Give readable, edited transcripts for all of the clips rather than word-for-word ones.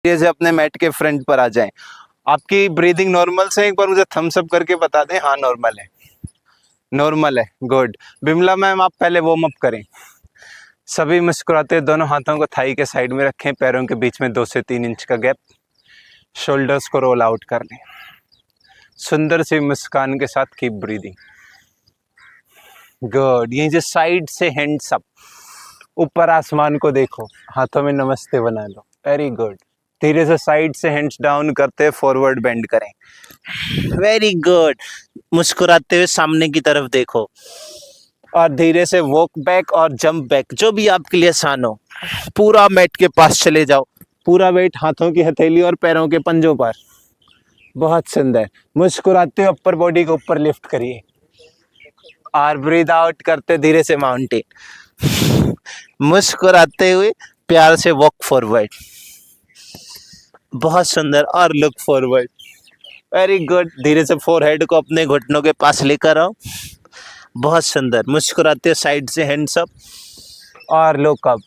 से अपने मैट के फ्रंट पर आ जाएं। आपकी ब्रीदिंग नॉर्मल से एक बार मुझे थम्स अप करके बता दें। हाँ नॉर्मल है, नॉर्मल है, गुड। बिमला मैम आप पहले वार्म अप करें। सभी मुस्कुराते दोनों हाथों को थाई के साइड में रखें, पैरों के बीच में 2 से 3 इंच का गैप। शोल्डर्स को रोल आउट कर लें। सुंदर सी मुस्कान के साथ कीप ब्रीदिंग, गुड। यहीं से साइड से हैंड्स अप, ऊपर आसमान को देखो, हाथों में नमस्ते बना लो, वेरी गुड। धीरे से साइड से हैंड्स डाउन करते फॉरवर्ड बेंड करें, वेरी गुड। मुस्कुराते हुए सामने की तरफ देखो और धीरे से वॉक बैक और जंप बैक, जो भी आपके लिए आसान हो। पूरा मैट के पास चले जाओ, पूरा वेट हाथों की हथेली और पैरों के पंजों पर, बहुत सुंदर। मुस्कुराते हुए अपर बॉडी को ऊपर लिफ्ट करिए और ब्रीद आउट करते धीरे से माउंटेन। मुस्कुराते हुए प्यार से वॉक फॉरवर्ड, बहुत सुंदर। और लुक फॉरवर्ड, वेरी गुड। धीरे से फोरहेड को अपने घुटनों के पास लेकर आओ, बहुत सुंदर। मुस्कुराते साइड से हैंड्स अप और लुक अप,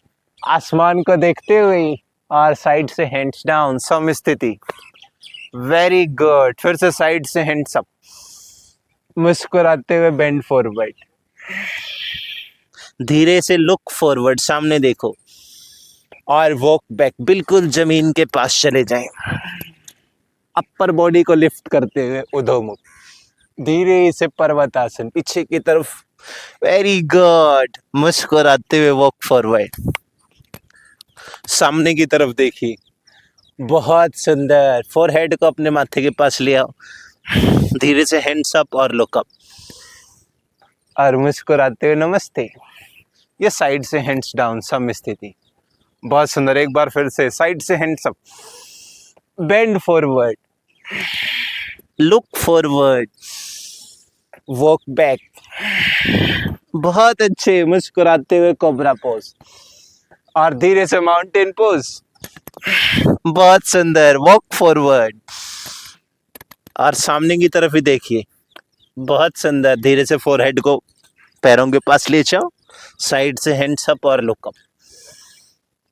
आसमान को देखते हुए और साइड से हैंड्स डाउन, सम स्थिति, वेरी गुड। फिर से साइड से हैंड्स अप, मुस्कुराते हुए बेंड फॉरवर्ड, धीरे से लुक फॉरवर्ड, सामने देखो और वॉक बैक, बिल्कुल जमीन के पास चले जाएं। अपर बॉडी को लिफ्ट करते हुए उधोमुख, धीरे से पर्वतासन, पीछे की तरफ, वेरी गुड। मुस्कुराते हुए वॉक फॉरवर्ड, सामने की तरफ देखिए, बहुत सुंदर। फोरहेड को अपने माथे के पास ले आओ, धीरे से हैंड्स अप और लुक अप और मुस्कुराते हुए नमस्ते। ये साइड से हैंड्स डाउन, सम स्थिति, बहुत सुंदर। एक बार फिर से साइड से hands up, bend forward, look forward, walk back, बहुत अच्छे। मुस्कुराते हुए कोबरा पोज और धीरे से माउंटेन पोज, बहुत सुंदर। वॉक फॉरवर्ड और सामने की तरफ ही देखिए, बहुत सुंदर। धीरे से फोरहेड को पैरों के पास ले जाओ, साइड से हैंड्स अप और लुक अप,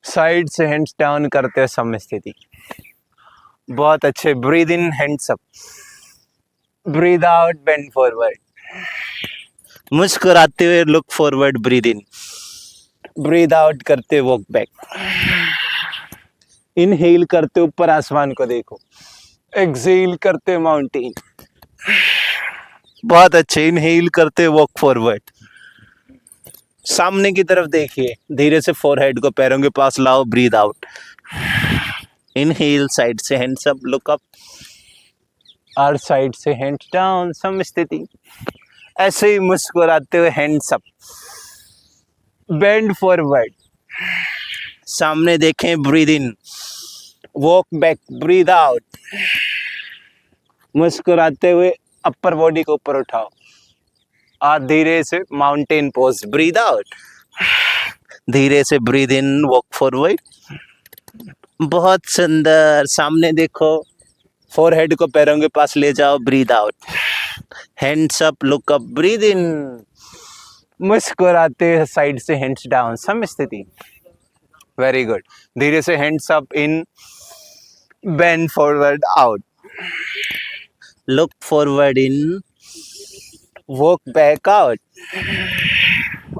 साइड से हैंड्स डाउन करते हुए सम स्थिति, बहुत अच्छे। Breathe in hands up, breathe out bend forward, मुस्कुराते हुए look forward, breathe in, breathe out करते वॉक बैक। इनहेल करते ऊपर आसमान को देखो, एक्सहेल करते माउंटेन, बहुत अच्छे। इनहेल करते वॉक फॉरवर्ड, सामने की तरफ देखिए, धीरे से फोरहेड को पैरों के पास लाओ, ब्रीद आउट। इनहेल, साइड से हैंड्स अप, लुक अप और साइड से हैंड्स डाउन, सम स्थिति। ऐसे ही मुस्कुराते हुए हैंड्स अप, बेंड फॉरवर्ड, सामने देखें, breathe in, walk back, breathe out. मुस्कुराते हुए अपर बॉडी को ऊपर उठाओ और धीरे से माउंटेन पोज, ब्रीद आउट, धीरे से ब्रीद इन, वॉक फॉरवर्ड, बहुत सुंदर। सामने देखो, फोरहेड को पैरों के पास ले जाओ, breathe out, hands up, look up, breathe in. मुस्कुराते साइड से हैंड्स डाउन, सम स्थिति, वेरी गुड। धीरे से hands up, in, bend forward, out, look forward, in, walk back, out,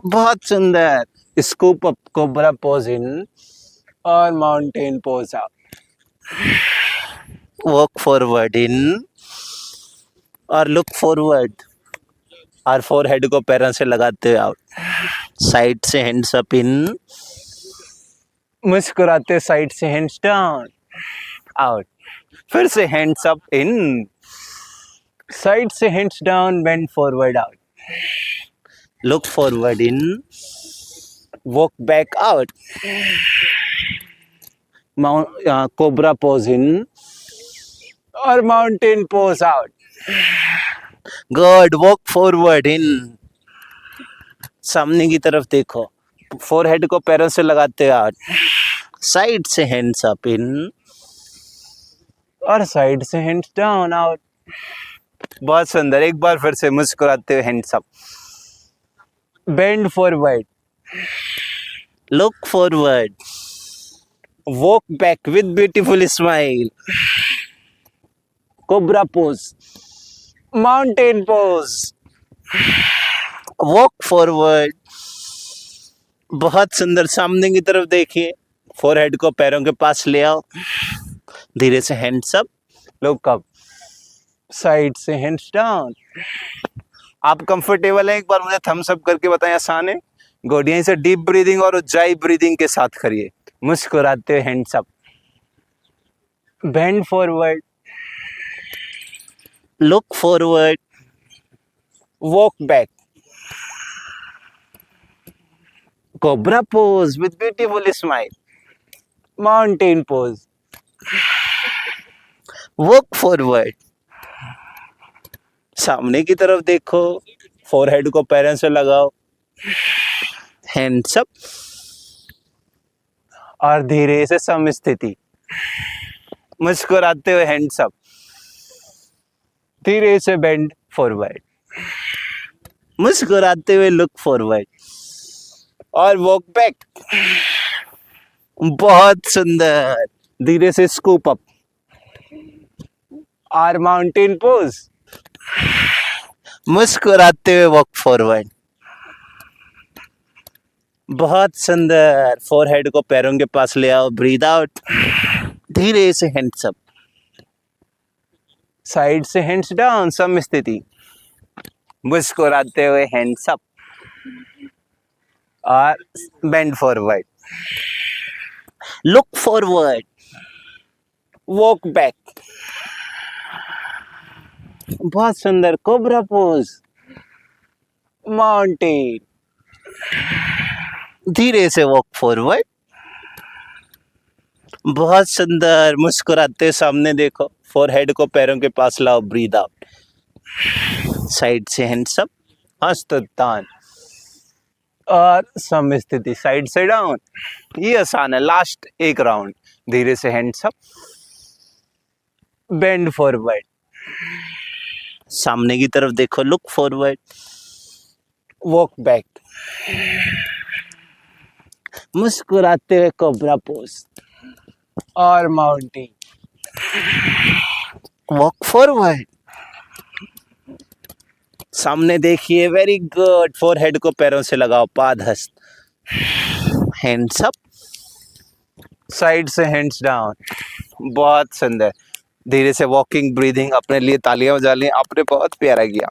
बहुत सुंदर। Scoop up, cobra pose in और mountain pose out, walk forward, in और look forward और फोरहेड को पैरों से लगाते हुए आउट, साइड से हैंड्स अप, इन, मुस्कुराते साइड से हैंड्स डाउन, आउट, फिर से हैंड्स अप, इन, साइड से hands down, bend forward, out, look forward, in, walk back, out, cobra pose in और mountain pose, out, good. Walk forward, in, सामने की तरफ देखो, फोरहेड को पैरों से लगाते हुए आउट, साइड से हैंड्स अप, इन और साइड से हैंड्स डाउन, आउट, बहुत सुंदर। एक बार फिर से मुस्कुराते हुए hands up, bend forward, look forward, walk back with beautiful smile, cobra pose, mountain pose, walk forward. बहुत सुंदर, सामने की तरफ देखिए, फोरहेड को पैरों के पास ले आओ, धीरे से hands up, look up, side से हैंड्स डाउन। आप कंफर्टेबल हैं? एक बार मुझे थम्स अप करके बताएं, आसान है? गोडियां से डीप ब्रीदिंग और उज्जाई ब्रीदिंग के साथ करिए, मुस्कुराते हुए hands up, bend forward, look forward, walk back, cobra pose with beautiful smile, mountain pose, walk forward. सामने की तरफ देखो, फोरहेड को पैरों से लगाओ, हैंड्स अप और धीरे से समस्थिति, मुस्कुराते हुए हैंड्स अप, धीरे से बेंड फॉरवर्ड, मुस्कुराते हुए लुक फॉरवर्ड और वॉक बैक। बहुत सुंदर, धीरे से स्कूप अप और माउंटेन पोज, मुस्कुराते हुए वॉक फॉरवर्ड। बहुत सुंदर, फोरहेड को पैरों के पास ले आओ, ब्रीद आउट, धीरे से हैंड्स अप, साइड से हैंड्स डाउन, समस्थिति, मुस्कुराते हुए हैंड्स अप और bend forward, look forward, walk back. बहुत सुंदर, कोबरा पोज, माउंटेन, धीरे से वॉक फॉरवर्ड। बहुत सुंदर, मुस्कुराते सामने देखो, फोरहेड को पैरों के पास लाओ, ब्रीद आउट, साइड से हैंड्स अप, हस्तोत्तान और समस्थिति, साइड से डाउन। ये आसान है। लास्ट एक राउंड, धीरे से हैंड्स अप, बेंड फॉरवर्ड, सामने की तरफ देखो, लुक फॉरवर्ड, वॉक बैक, मुस्कुराते हुए कोबरा पोज और माउंटेन, वॉक फॉरवर्ड। सामने देखिए, वेरी गुड, फोरहेड को पैरों से लगाओ, पाद हस्त, हैंड्स अप, साइड से हैंड्स डाउन। बहुत सुंदर, धीरे से वॉकिंग ब्रीदिंग। अपने लिए तालियां बजा लें, आपने बहुत प्यारा किया।